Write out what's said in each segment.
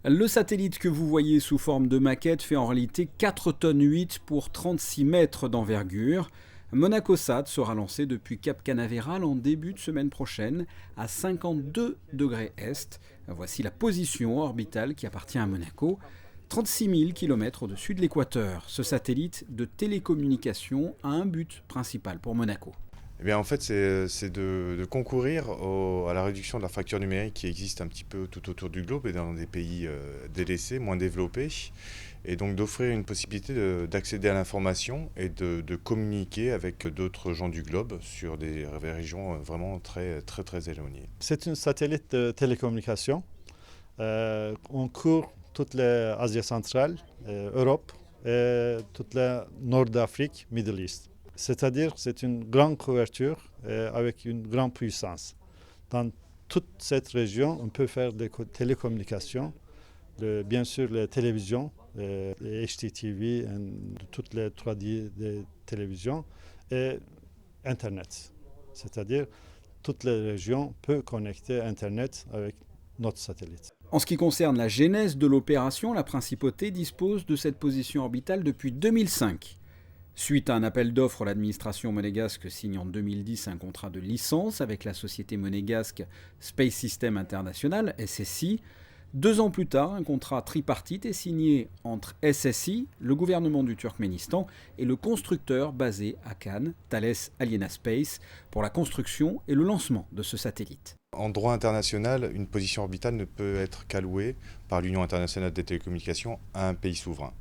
Le satellite que vous voyez sous forme de maquette fait en réalité 4,8 tonnes pour 36 mètres d'envergure. MonacoSat sera lancé depuis Cap Canaveral en début de semaine prochaine à 52 degrés est. Voici la position orbitale qui appartient à Monaco, 36 000 km au-dessus de l'équateur. Ce satellite de télécommunication a un but principal pour Monaco. Eh bien, en fait, c'est de concourir à la réduction de la fracture numérique qui existe un petit peu tout autour du globe et dans des pays délaissés, moins développés, et donc d'offrir une possibilité d'accéder à l'information et de communiquer avec d'autres gens du globe sur des régions vraiment très, très, très éloignées. C'est un satellite de télécommunication. On couvre toute l'Asie centrale, Europe et toute la Nord d'Afrique, Middle East. C'est-à-dire c'est une grande couverture avec une grande puissance. Dans toute cette région, on peut faire des télécommunications, bien sûr les télévisions, les HDTV, et toutes les 3D des télévisions et Internet. C'est-à-dire toute la région peut connecter Internet avec notre satellite. En ce qui concerne la genèse de l'opération, la principauté dispose de cette position orbitale depuis 2005. Suite à un appel d'offres, l'administration monégasque signe en 2010 un contrat de licence avec la société monégasque Space System International, SSI. 2 ans plus tard, un contrat tripartite est signé entre SSI, le gouvernement du Turkménistan et le constructeur basé à Cannes, Thales Aliena Space, pour la construction et le lancement de ce satellite. En droit international, une position orbitale ne peut être qu'allouée par l'Union internationale des télécommunications à un pays souverain,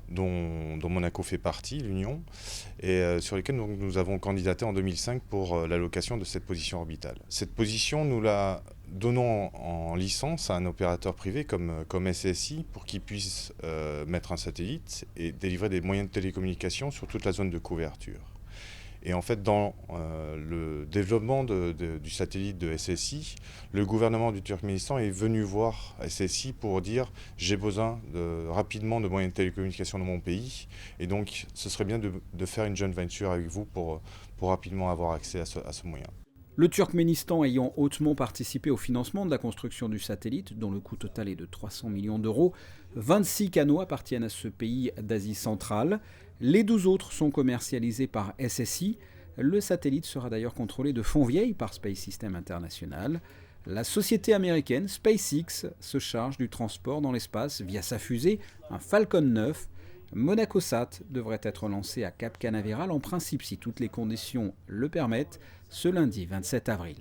dont Monaco fait partie, l'Union, et sur lesquels nous avons candidaté en 2005 pour l'allocation de cette position orbitale. Cette position, nous la donnons en licence à un opérateur privé comme SSI pour qu'il puisse mettre un satellite et délivrer des moyens de télécommunication sur toute la zone de couverture. Et en fait, dans le développement du satellite de SSI, le gouvernement du Turkménistan est venu voir SSI pour dire « j'ai besoin rapidement de moyens de télécommunication dans mon pays, et donc ce serait bien de faire une joint venture avec vous pour rapidement avoir accès à ce moyen ». Le Turkménistan ayant hautement participé au financement de la construction du satellite, dont le coût total est de 300 millions d'euros, 26 canaux appartiennent à ce pays d'Asie centrale. Les 12 autres sont commercialisés par SSI. Le satellite sera d'ailleurs contrôlé de Fontvieille par Space System International. La société américaine SpaceX se charge du transport dans l'espace via sa fusée, un Falcon 9. MonacoSat devrait être lancé à Cap Canaveral en principe si toutes les conditions le permettent ce lundi 27 avril.